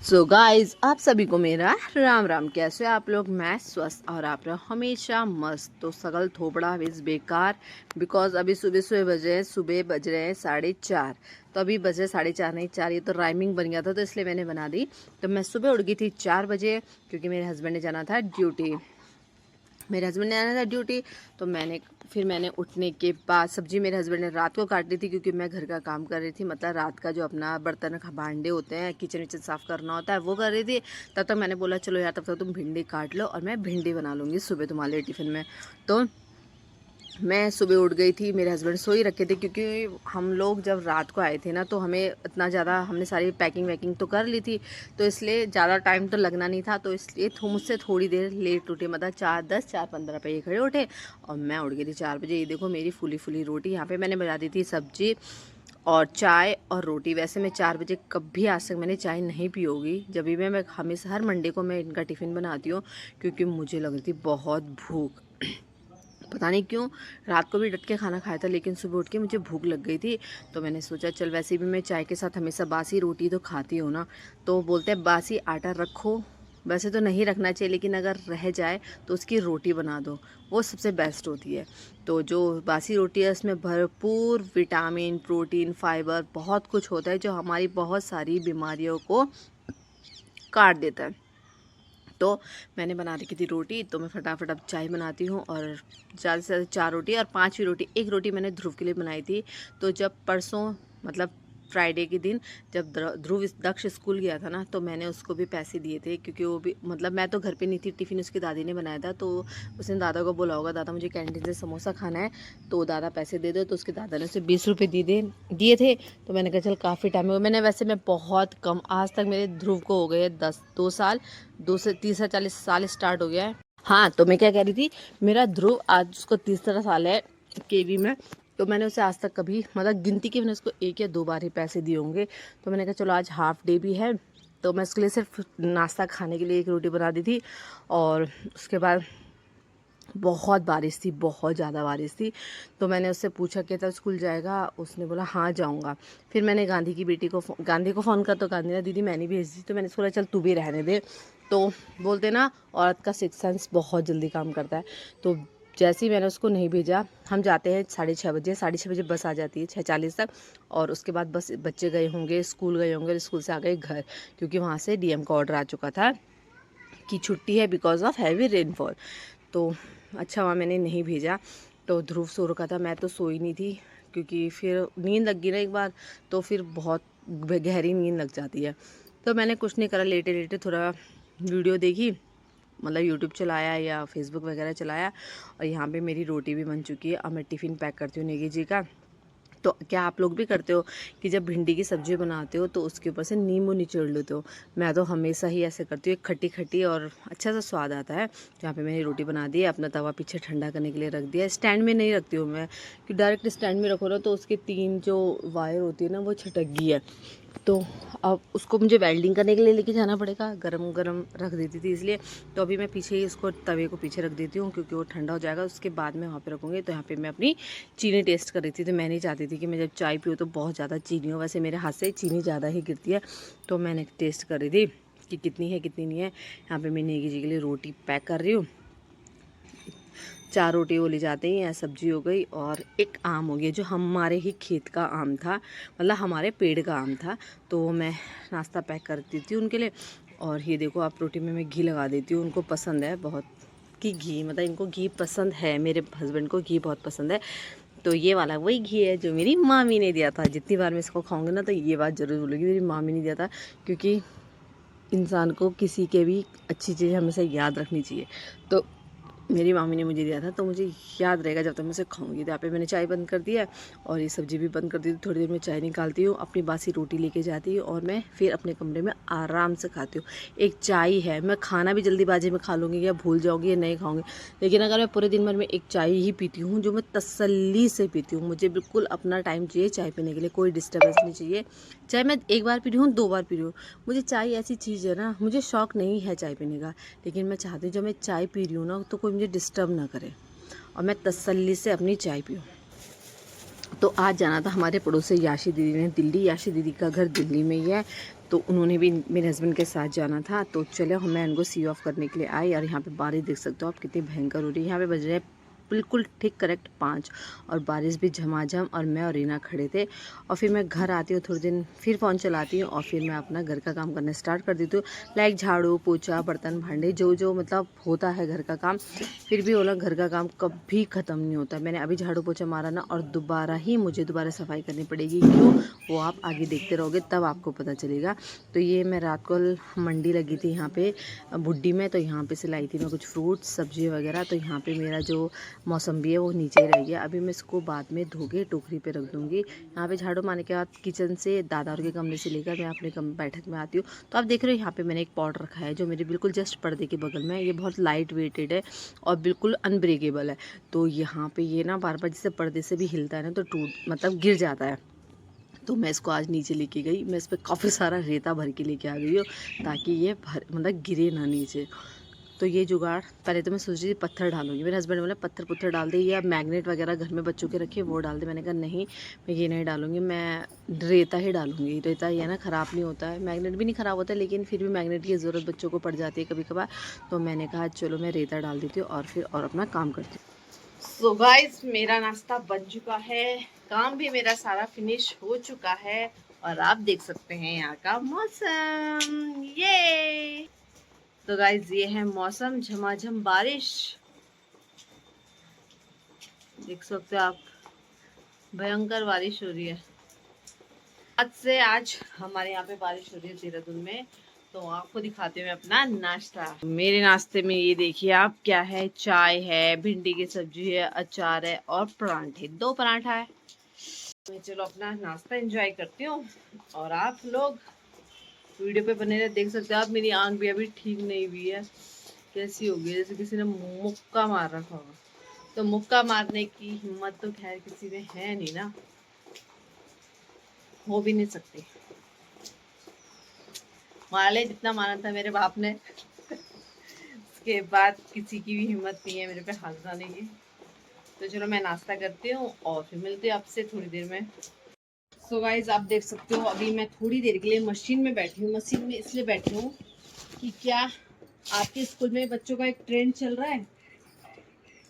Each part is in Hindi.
सो गाइस, आप सभी को मेरा राम राम। कैसे हो आप लोग? मैं स्वस्थ और आप लोग हमेशा मस्त। तो सगल थोपड़ा इस बेकार बिकॉज अभी सुबह बज रहे हैं 4:30। तो अभी बजे 4:30 नहीं 4, ये तो राइमिंग बन गया था तो इसलिए मैंने बना दी। तो मैं सुबह उठ गई थी 4 बजे क्योंकि मेरे हस्बैंड ने जाना था ड्यूटी। तो मैंने उठने के बाद सब्जी मेरे हस्बैंड ने रात को काट ली थी क्योंकि मैं घर का काम कर रही थी। मतलब रात का जो अपना बर्तन भांडे होते हैं, किचन विचन साफ़ करना होता है, वो कर रही थी। तब तक मैंने बोला चलो यार, तब तक तुम भिंडी काट लो और मैं भिंडी बना लूँगी सुबह तुम्हारे लिए टिफ़िन में। तो मैं सुबह उठ गई थी, मेरे हस्बैंड सो ही रखे थे क्योंकि हम लोग जब रात को आए थे ना तो हमें इतना ज़्यादा हमने सारी पैकिंग वैकिंग तो कर ली थी, तो इसलिए ज़्यादा टाइम तो लगना नहीं था। तो इसलिए मुझसे थोड़ी देर लेट उठे, मतलब 4:10 4:15 पे ये खड़े उठे और मैं उठ गई थी 4 बजे। ये देखो मेरी फूली फूली रोटी यहाँ पे मैंने बना दी थी, सब्जी और चाय और रोटी। वैसे मैं 4 बजे कभी आज तक मैंने चाय नहीं पी होगी। जब भी मैं हमेशा हर मंडे को मैं इनका टिफ़िन बनाती हूँ क्योंकि मुझे लग रही थी बहुत भूख। पता नहीं क्यों रात को भी डट के खाना खाया था, लेकिन सुबह उठ के मुझे भूख लग गई थी। तो मैंने सोचा चल, वैसे भी मैं चाय के साथ हमेशा बासी रोटी तो खाती हूँ ना। तो बोलते हैं बासी आटा रखो, वैसे तो नहीं रखना चाहिए लेकिन अगर रह जाए तो उसकी रोटी बना दो, वो सबसे बेस्ट होती है। तो जो बासी रोटी है उसमें भरपूर विटामिन, प्रोटीन, फाइबर बहुत कुछ होता है जो हमारी बहुत सारी बीमारियों को काट देता है। तो मैंने बना रखी थी रोटी, तो मैं फटाफट अब चाय बनाती हूँ। और ज़्यादा से ज़्यादा 4 रोटी और 5वीं रोटी, एक रोटी मैंने ध्रुव के लिए बनाई थी। तो जब परसों मतलब फ्राइडे के दिन जब ध्रुव दक्ष स्कूल गया था ना, तो मैंने उसको भी पैसे दिए थे क्योंकि वो भी मतलब मैं तो घर पे नहीं थी, टिफ़िन उसकी दादी ने बनाया था। तो उसने दादा को बोला होगा दादा मुझे कैंटीन से समोसा खाना है तो दादा पैसे दे दो। तो उसके दादा ने उसे 20 रुपये दिए थे। तो मैंने कहा चल काफ़ी टाइम हो गया, मैं बहुत कम, आज तक मेरे ध्रुव को हो गए 2 साल, 2 से 30 40 साल स्टार्ट हो गया है। हाँ, तो मैं क्या कह रही थी, मेरा ध्रुव आज उसको 30 साल है केवी में। तो मैंने उसे आज तक कभी मतलब गिनती के मैंने उसको 1 या 2 बार ही पैसे दिए होंगे। तो मैंने कहा चलो आज हाफ डे भी है तो मैं उसके लिए सिर्फ नाश्ता खाने के लिए एक रोटी बना दी थी। और उसके बाद बहुत बारिश थी, बहुत ज़्यादा बारिश थी। तो मैंने उससे पूछा कि तब स्कूल जाएगा? उसने बोला हाँ जाऊँगा। फिर मैंने गांधी को फ़ोन कर, तो गांधी ने दीदी मैंने भेज दी। तो मैंने उसको बोला चल तू भी रहने दे। तो बोलते ना औरत का सिक्स सेंस बहुत जल्दी काम करता है। तो जैसे ही मैंने उसको नहीं भेजा, हम जाते हैं 6:30 बजे, 6:30 बजे बस आ जाती है 6:40 तक। और उसके बाद बस बच्चे गए होंगे, स्कूल गए होंगे और स्कूल से आ गए घर, क्योंकि वहाँ से डीएम का ऑर्डर आ चुका था कि छुट्टी है बिकॉज ऑफ हैवी रेनफॉल। तो अच्छा हुआ मैंने नहीं भेजा। तो ध्रुव सो रखा था, मैं तो सोई नहीं थी क्योंकि फिर नींद लग गई ना एक बार तो फिर बहुत गहरी नींद लग जाती है। तो मैंने कुछ नहीं करा, लेटे लेटे थोड़ा वीडियो देखी, मतलब यूट्यूब चलाया या फेसबुक वगैरह चलाया। और यहाँ पे मेरी रोटी भी बन चुकी है। अब मैं टिफ़िन पैक करती हूँ नेगी जी का। तो क्या आप लोग भी करते हो कि जब भिंडी की सब्ज़ी बनाते हो तो उसके ऊपर से नींबू निचोड़ लेते हो? मैं तो हमेशा ही ऐसे करती हूँ, एक खट्टी खट्टी और अच्छा सा स्वाद आता है। यहाँ पे मैंने रोटी बना दी है, अपना तवा पीछे ठंडा करने के लिए रख दिया। स्टैंड में नहीं रखती हूँ मैं कि डायरेक्ट स्टैंड में रखो ना तो उसके 3 जो वायर होती है ना वो छिटक गई है। तो अब उसको मुझे वेल्डिंग करने के लिए लेके जाना पड़ेगा, गरम गरम रख देती थी इसलिए। तो अभी मैं पीछे ही उसको तवे को पीछे रख देती हूँ क्योंकि वो ठंडा हो जाएगा, उसके बाद मैं वहाँ पे रखूँगी। तो यहाँ पे मैं अपनी चीनी टेस्ट कर रही थी। तो मैं नहीं चाहती थी कि मैं जब चाय पीऊँ तो बहुत ज़्यादा चीनी हो, वैसे मेरे हाथ से चीनी ज़्यादा ही गिरती है। तो मैंने टेस्ट कर रही थी कि कितनी है कितनी नहीं है। यहाँ पर मैं नेगी जी के लिए रोटी पैक कर रही हूँ। 4 रोटी वो ले जाते ही हैं, सब्जी हो गई और एक आम हो गया जो हमारे ही खेत का आम था, मतलब हमारे पेड़ का आम था। तो मैं नाश्ता पैक कर देती हूँ उनके लिए। और ये देखो आप, रोटी में मैं घी लगा देती हूँ, उनको पसंद है बहुत कि घी, मतलब इनको घी पसंद है, मेरे हस्बैंड को घी बहुत पसंद है। तो ये वाला वही घी है जो मेरी मामी ने दिया था। जितनी बार मैं इसको खाऊंगी ना तो ये बात ज़रूर बोलूँगी मेरी मामी ने दिया था, क्योंकि इंसान को किसी के भी अच्छी चीज़ हमेशा याद रखनी चाहिए। तो मेरी मामी ने मुझे दिया था तो मुझे याद रहेगा जब तक मैं उसे खाऊंगी। तो यहाँ पे मैंने चाय बंद कर दिया और ये सब्ज़ी भी बंद कर दी थी। थोड़ी देर में चाय निकालती हूँ, अपनी बासी रोटी लेके जाती हूँ और मैं फिर अपने कमरे में आराम से खाती हूँ। एक चाय है, मैं खाना भी जल्दीबाजी में खा लूँगी या भूल जाऊँगी या नहीं खाऊँगी, लेकिन अगर मैं पूरे दिन भर में एक चाय ही पीती हूँ जो मैं तसल्ली से पीती हूँ, मुझे बिल्कुल अपना टाइम चाहिए चाय पीने के लिए, कोई डिस्टर्बेंस नहीं चाहिए। चाहे मैं 1 बार पी रही हूँ 2 बार पी रही हूँ, मुझे चाय ऐसी चीज़ है ना, मुझे शौक़ नहीं है चाय पीने का, लेकिन मैं चाहती हूँ जब मैं चाय पी रही हूँ ना तो कोई मुझे डिस्टर्ब ना करे और मैं तसल्ली से अपनी चाय पीऊँ। तो आज जाना था हमारे पड़ोसी याशी दीदी ने दिल्ली। याशी दीदी का घर दिल्ली में ही है। तो उन्होंने भी मेरे हस्बैंड के साथ जाना था। तो चलो मैं उनको सी ऑफ करने के लिए आई और यहाँ पे बारिश देख सकते हो आप कितनी भयंकर हो रही है। यहाँ पे बज रहे हैं बिल्कुल ठीक करेक्ट 5 और बारिश भी झमाझम और मैं और रीना खड़े थे। और फिर मैं घर आती हूँ थोड़ी दिन फिर फ़ोन चलाती हूँ और फिर मैं अपना घर का काम करना स्टार्ट कर देती हूँ, लाइक झाड़ू पोछा बर्तन भांडे जो जो मतलब होता है घर का काम। फिर भी बोला घर का काम कभी ख़त्म नहीं होता। मैंने अभी झाड़ू पोछा मारा ना और दोबारा ही मुझे दोबारा सफाई करनी पड़ेगी। क्यों, वो आप आगे देखते रहोगे तब आपको पता चलेगा। तो ये मैं रात को मंडी लगी थी यहाँ पे बुड्डी में, तो यहाँ पे से लाई थी मैं कुछ फ्रूट्स सब्जी वगैरह। तो यहाँ पे मेरा जो मौसम्बी है वो नीचे ही रह गया। अभी मैं इसको बाद में धो के टोकरी पे रख दूँगी। यहाँ पे झाड़ू मारने के बाद किचन से दादा और के कमरे से लेकर मैं अपने बैठक में आती हूँ। तो आप देख रहे हो यहाँ पे मैंने एक पॉट रखा है जो मेरे बिल्कुल जस्ट पर्दे के बगल में है। ये बहुत लाइट वेटेड है और बिल्कुल अनब्रेकेबल है। तो यहाँ पे ये ना बार बार जैसे पर्दे से भी हिलता है ना तो टूट मतलब गिर जाता है। तो मैं इसको आज नीचे लेके गई, मैं इस पर काफ़ी सारा रेता भर के लेके आ गई हूँ ताकि ये मतलब गिरे ना नीचे। तो ये जुगाड़ पहले तो मैं सोच रही थी पत्थर डालूंगी, मेरे हस्बैंड बोले पत्थर पुत्थर डाल दे या मैग्नेट वगैरह घर में बच्चों के रखे वो डाल दे। मैंने कहा नहीं, मैं ये नहीं डालूंगी, मैं रेता ही डालूंगी। रेता ये ना ख़राब नहीं होता है, मैग्नेट भी नहीं ख़राब होता है, लेकिन फिर भी मैग्नेट की ज़रूरत बच्चों को पड़ जाती है कभी कभार। तो मैंने कहा चलो मैं रेता डाल देती हूँ और फिर और अपना काम करती हूँ। सो गाइस मेरा नाश्ता बन चुका है, काम भी मेरा सारा फिनिश हो चुका है और आप देख सकते हैं यहाँ का मौसम। ये तो गाइस ये है मौसम, झमाझम बारिश देख सकते हो आप, भयंकर बारिश हो रही है। आज से आज हमारे यहाँ पे बारिश हो रही है देहरादून में। तो आपको दिखाते हुए अपना नाश्ता। मेरे नाश्ते में ये देखिए आप क्या है, चाय है, भिंडी की सब्जी है, अचार है और परांठे, 2 पराठा है। मैं चलो अपना नाश्ता एंजॉय करती हूँ और आप लोग वीडियो पे बने रहे। देख सकते हो आप मेरी आंख भी अभी ठीक नहीं हुई है, कैसी हो गई जैसे किसी ने मुक्का मार रखा होगा। तो मुक्का मारने की हिम्मत तो खैर किसी में है नहीं ना, हो भी नहीं सकती। मार ले जितना मारा था मेरे बाप ने, उसके बाद किसी की भी हिम्मत नहीं है मेरे पे हाथ उठाने की। तो चलो मैं नाश्ता करती हूँ और फिर मिलते हैं आपसे थोड़ी देर में। सो गाइस आप देख सकते हो अभी मैं थोड़ी देर के लिए मशीन में बैठी हूँ। मशीन में इसलिए बैठी हूँ कि क्या आपके स्कूल में बच्चों का एक ट्रेंड चल रहा है,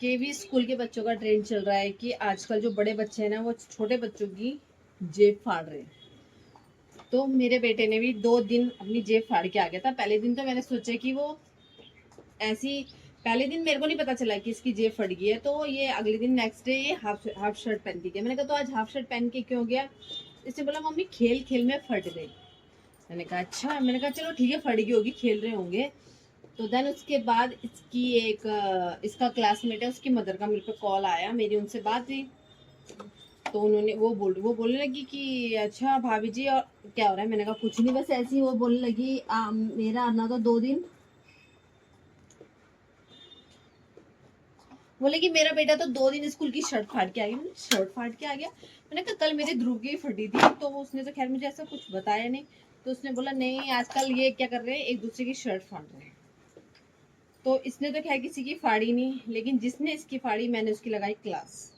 केवी स्कूल के बच्चों का ट्रेंड चल रहा है कि आजकल जो बड़े बच्चे हैं ना वो छोटे बच्चों की जेब फाड़ रहे हैं। तो मेरे बेटे ने भी 2 दिन अपनी जेब फाड़ के आ गया था। पहले दिन तो मैंने सोचा कि वो ऐसी, पहले दिन मेरे को नहीं पता चला कि इसकी जेब फट गई है। तो ये अगले दिन नेक्स्ट डे ये हाफ शर्ट पहन के गया। मैंने कहा तो आज हाफ शर्ट पहन के क्यों गया? इसने बोला मम्मी खेल खेल में फट गई। मैंने कहा अच्छा। मैंने कहा चलो ठीक है फट गई होगी, खेल रहे होंगे। तो देन उसके बाद इसकी एक इसका क्लासमेट है, उसकी मदर का मेरे पे कॉल आया, मेरी उनसे बात हुई। तो उन्होंने वो बोलने लगी कि अच्छा भाभी जी और क्या हो रहा है? मैंने कहा कुछ नहीं बस ऐसे ही। वो बोलने लगी मेरा आना तो 2 दिन, बोले कि मेरा बेटा तो 2 दिन स्कूल की शर्ट फाड़ के आ गया। शर्ट फाड़ के आ गया? मैंने कहा कल मेरे ध्रुव की फटी थी। तो उसने तो खैर मुझे ऐसा कुछ बताया नहीं। तो उसने बोला नहीं आजकल ये क्या कर रहे हैं, एक दूसरे की शर्ट फाड़ रहे हैं। तो इसने तो खैर किसी की फाड़ी नहीं, लेकिन जिसने इसकी फाड़ी मैंने उसकी लगाई क्लास।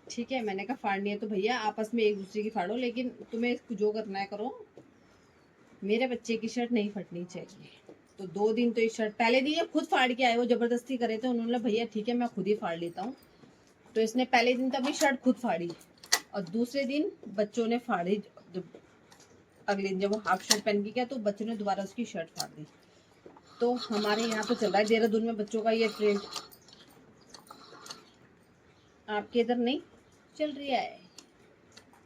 ठीक है, मैंने कहा फाड़नी है तो भैया आपस में एक दूसरे की फाड़ो, लेकिन तुम्हें जो करना है करो, मेरे बच्चे की शर्ट नहीं फटनी चाहिए। तो 2 दिन तो ये शर्ट पहले दिन ये खुद फाड़ के आए, वो जबरदस्ती करे थे। उन्होंने भैया ठीक है मैं खुद ही फाड़ लेता हूँ। तो इसने पहले दिन तो अपनी शर्ट खुद फाड़ी और दूसरे दिन बच्चों ने फाड़ी। अगले दिन जब वो हाफ शर्ट पहन के गया तो बच्चों ने दोबारा उसकी शर्ट फाड़ दी। तो हमारे यहाँ तो चल रहा है देहरादून में बच्चों का ये ट्रेंड, आपके इधर नहीं चल रही है?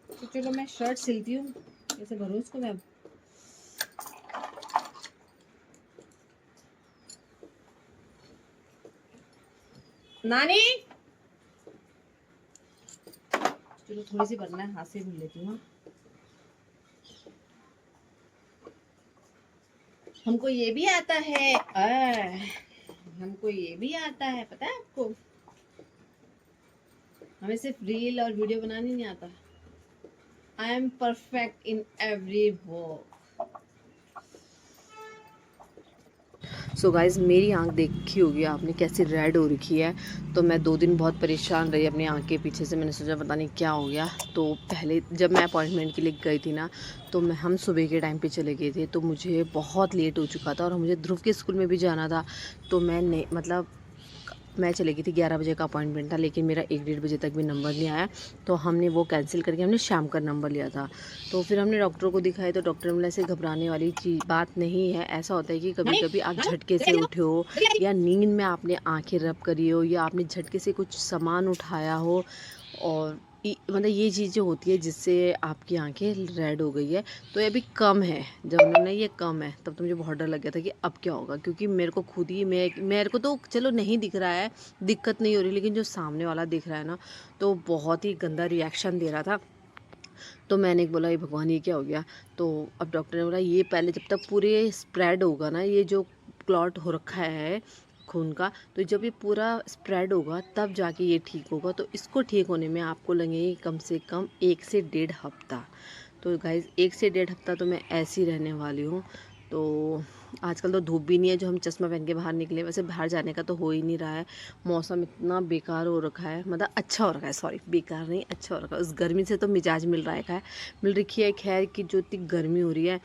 तो चलो मैं शर्ट सिलती हूँ, कैसे भरूँ इसको मैं। नानी चलो थोड़ी सी भरना है, हाथ से भूल लेती हूँ। हमको ये भी आता है, हमको ये भी आता है, पता है आपको? हमें सिर्फ रील और वीडियो बनानी नहीं आता। I am perfect in every work. So guys मेरी आंख देखी होगी आपने कैसी रेड हो रखी है। तो मैं 2 दिन बहुत परेशान रही अपनी आंख के पीछे से। मैंने सोचा पता नहीं क्या हो गया। तो पहले जब मैं अपॉइंटमेंट के लिए गई थी ना, तो हम सुबह के टाइम पे चले गए थे, तो मुझे बहुत लेट हो चुका था और मुझे ध्रुव के स्कूल में भी जाना था। तो मैं चली गई थी, 11 बजे का अपॉइंटमेंट था, लेकिन मेरा 1 डेढ़ बजे तक भी नंबर नहीं आया। तो हमने वो कैंसिल करके हमने शाम का नंबर लिया था। तो फिर हमने डॉक्टर को दिखाया, तो डॉक्टर ने बोला ऐसे घबराने वाली बात नहीं है। ऐसा होता है कि कभी कभी आप झटके से उठे हो, या नींद में आपने आंखें रब करी हो, या आपने झटके से कुछ सामान उठाया हो, और मतलब ये चीज़ें होती है जिससे आपकी आंखें रेड हो गई है। तो ये अभी कम है। जब उन्होंने ये कम है तब तो मुझे बहुत डर लग गया था कि अब क्या होगा, क्योंकि मेरे को खुद ही मेरे को तो चलो नहीं दिख रहा है, दिक्कत नहीं हो रही, लेकिन जो सामने वाला दिख रहा है ना, तो बहुत ही गंदा रिएक्शन दे रहा था। तो मैंने बोला ये भगवान ये क्या हो गया। तो अब डॉक्टर ने बोला ये पहले जब तक पूरे स्प्रेड होगा ना, ये जो क्लॉट हो रखा है खून का, तो जब ये पूरा स्प्रेड होगा तब जाके ये ठीक होगा। तो इसको ठीक होने में आपको लगेगी कम से कम 1 से डेढ़ हफ्ता। तो गाइज़ 1 से डेढ़ हफ्ता तो मैं ऐसी रहने वाली हूँ। तो आजकल तो धूप भी नहीं है जो हम चश्मा पहन के बाहर निकले। वैसे बाहर जाने का तो हो ही नहीं रहा है। मौसम इतना बेकार हो रखा है, मतलब अच्छा हो रखा है, सॉरी बेकार नहीं, अच्छा हो रखा है। उस गर्मी से तो मिजाज मिल रखी है खैर कि जो इतनी गर्मी हो रही है।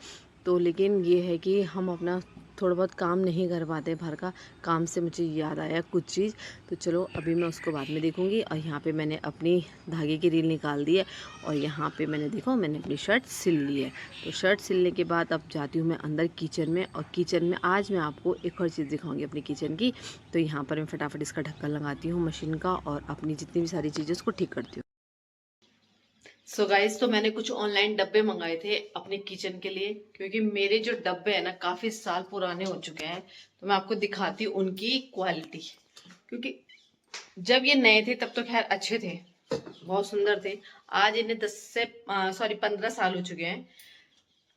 तो लेकिन ये है कि हम अपना थोड़ा बहुत काम नहीं कर पाते बाहर का। काम से मुझे याद आया कुछ चीज़, तो चलो अभी मैं उसको बाद में देखूँगी। और यहाँ पे मैंने अपनी धागे की रील निकाल दी है, और यहाँ पे मैंने अपनी शर्ट सिल ली है। तो शर्ट सिलने के बाद अब जाती हूँ मैं अंदर किचन में, और किचन में आज मैं आपको एक और चीज़ दिखाऊंगी अपनी किचन की। तो यहाँ पर मैं फटाफट इसका ढक्कन लगाती हूँ मशीन का, और अपनी जितनी भी सारी चीज़ें उसको ठीक करती हूँ। सो गाइस, तो मैंने कुछ ऑनलाइन डब्बे मंगाए थे अपने किचन के लिए, क्योंकि मेरे जो डब्बे हैं ना काफ़ी साल पुराने हो चुके हैं। तो मैं आपको दिखाती हूँ उनकी क्वालिटी, क्योंकि जब ये नए थे तब तो खैर अच्छे थे, बहुत सुंदर थे। आज इन्हें 15 साल हो चुके हैं।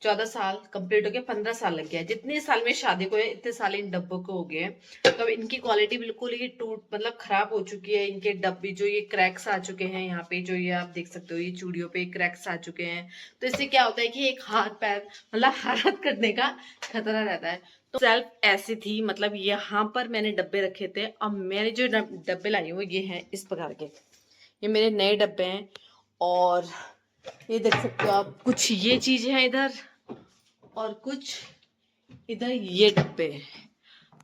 14 साल कंप्लीट हो गया, 15 साल लग गया। जितने साल में शादी को है इतने साल इन डब्बों को हो गए हैं। तो इनकी क्वालिटी बिल्कुल ही मतलब खराब हो चुकी है। इनके डब्बे जो ये क्रैक्स आ चुके हैं, यहाँ पे जो ये आप देख सकते हो, ये चूड़ियों पे क्रैक्स आ चुके हैं। तो इससे क्या होता है कि एक हाथ पैर मतलब हाथ कटने का खतरा रहता है। तो सेल्फ ऐसी थी, मतलब यहाँ पर मैंने डब्बे रखे थे। अब मैंने जो डब्बे लाई हूँ ये हैं इस प्रकार के। ये मेरे नए डब्बे हैं, और ये देख सकते हो आप, कुछ ये चीजें हैं इधर, और कुछ इधर ये डब्बे हैं।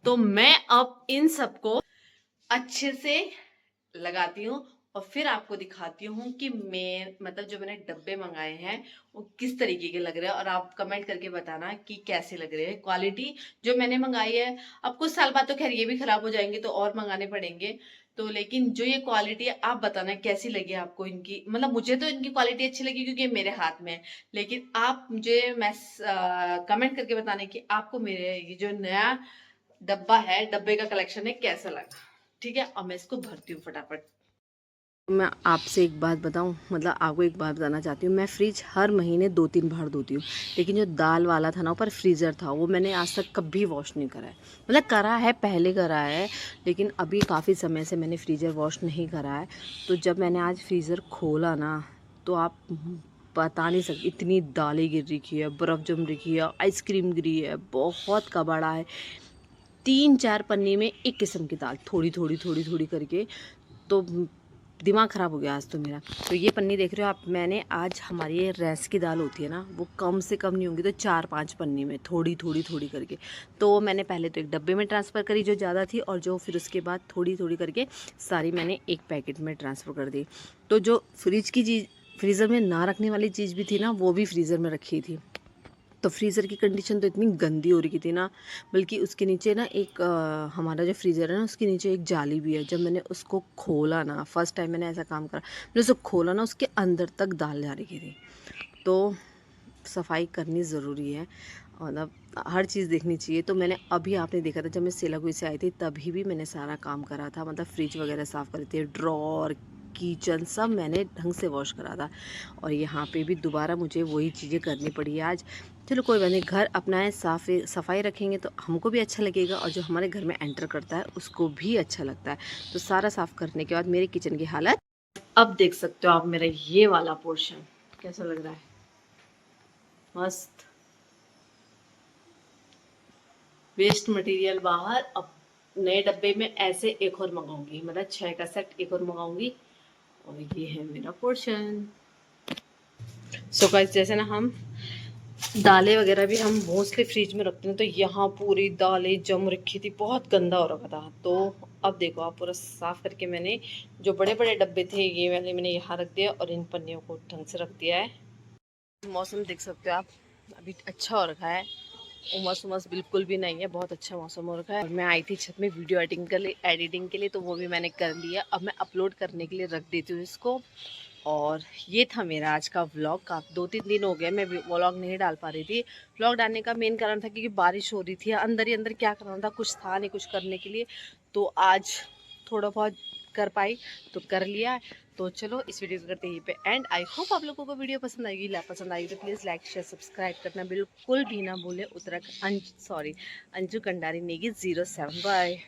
तो मैं अब इन सबको अच्छे से लगाती हूँ, और फिर आपको दिखाती हूँ कि मैं मतलब जो मैंने डब्बे मंगाए हैं वो किस तरीके के लग रहे हैं। और आप कमेंट करके बताना कि कैसे लग रहे हैं। क्वालिटी जो मैंने मंगाई है, अब कुछ साल बाद तो खैर ये भी खराब हो जाएंगे तो और मंगाने पड़ेंगे। तो लेकिन जो ये क्वालिटी है, आप बताना कैसी लगी आपको इनकी। मतलब मुझे तो इनकी क्वालिटी अच्छी लगी क्योंकि मेरे हाथ में है। लेकिन आप मुझे कमेंट करके बताना कि आपको मेरे ये जो नया डब्बा है, डब्बे का कलेक्शन है, कैसा लगा। ठीक है, अब मैं इसको भरती हूँ फटाफट। मैं आपसे एक बात बताऊं, मतलब आपको एक बात बताना चाहती हूँ। मैं फ्रिज हर महीने 2-3 बार धोती हूँ, लेकिन जो दाल वाला था ना, ऊपर फ्रीज़र था, वो मैंने आज तक कभी वॉश नहीं करा है। मतलब करा है, पहले करा है, लेकिन अभी काफ़ी समय से मैंने फ्रीज़र वॉश नहीं करा है। तो जब मैंने आज फ्रीज़र खोला ना, तो आप बता नहीं सकते, इतनी दालें गिर रखी है, बर्फ़ जम रखी है, आइसक्रीम गिरी है, बहुत कबाड़ा है। 3-4 पन्नी में एक किस्म की दाल, थोड़ी थोड़ी थोड़ी थोड़ी करके। तो दिमाग ख़राब हो गया आज तो मेरा। तो ये पन्नी देख रहे हो आप, मैंने आज हमारी ये रैस की दाल होती है ना, वो कम से कम नहीं होंगी तो 4-5 पन्नी में थोड़ी थोड़ी थोड़ी करके। तो मैंने पहले तो एक डब्बे में ट्रांसफ़र करी जो ज़्यादा थी, और जो फिर उसके बाद थोड़ी थोड़ी करके सारी मैंने एक पैकेट में ट्रांसफ़र कर दी। तो जो फ्रिज की चीज़, फ्रीज़र में ना रखने वाली चीज़ भी थी ना, वो भी फ्रीज़र में रखी थी। तो फ्रीज़र की कंडीशन तो इतनी गंदी हो रही थी ना, बल्कि उसके नीचे ना एक हमारा जो फ्रीज़र है ना, उसके नीचे एक जाली भी है। जब मैंने उसको खोला ना, फर्स्ट टाइम मैंने ऐसा काम करा, मैंने उसको खोला ना, उसके अंदर तक दाल जा रही थी। तो सफाई करनी ज़रूरी है, मतलब हर चीज़ देखनी चाहिए। तो मैंने अभी आपने देखा था जब मैं सेलाकुई से आई थी, तभी भी मैंने सारा काम करा था, मतलब फ्रिज वगैरह साफ़ करी थी, ड्रॉर किचन सब मैंने ढंग से वॉश करा था। और यहाँ पे भी दोबारा मुझे वही चीज़ें करनी पड़ी आज। चलो कोई बात नहीं, घर अपना है, सफाई रखेंगे तो हमको भी अच्छा लगेगा, और जो हमारे घर में एंटर करता है उसको भी अच्छा लगता है। तो सारा साफ़ करने के बाद मेरे किचन की हालत अब देख सकते हो आप। मेरा ये वाला पोर्शन कैसा लग रहा है, मस्त, वेस्ट मटेरियल बाहर, अब नए डब्बे में ऐसे एक और मंगाऊंगी, मतलब 6 का सेट एक और मंगाऊंगी। और ये है मेरा पोर्शन। सो गाइस, जैसे ना हम दालें वगैरह भी हम मोस्टली फ्रिज में रखते हैं, तो यहाँ पूरी दालें जम रखी थी, बहुत गंदा हो रखा था। तो अब देखो, आप पूरा साफ करके मैंने जो बड़े बड़े डब्बे थे ये वाले मैंने यहाँ रख दिया और इन पन्नियों को ढंग से रख दिया है। मौसम देख सकते हो आप, अभी अच्छा हो रखा है, उमस उमस बिल्कुल भी नहीं है, बहुत अच्छा मौसम हो रखा है। और मैं आई थी छत में वीडियो एडिटिंग के लिए, तो वो भी मैंने कर लिया। अब मैं अपलोड करने के लिए रख देती हूँ इसको। और ये था मेरा आज का व्लॉग। का 2-3 दिन हो गए मैं व्लॉग नहीं डाल पा रही थी। व्लॉग डालने का मेन कारण था क्योंकि बारिश हो रही थी, अंदर ही अंदर क्या करना था, कुछ था नहीं कुछ करने के लिए। तो आज थोड़ा बहुत कर पाई तो कर लिया। तो चलो इस वीडियो को करते ही पे एंड। आई होप आप लोगों को वीडियो पसंद आएगी। पसंद आएगी तो प्लीज़ लाइक शेयर सब्सक्राइब करना बिल्कुल भी ना भूलें। अंजू कंडारी नेगी 07। बाय।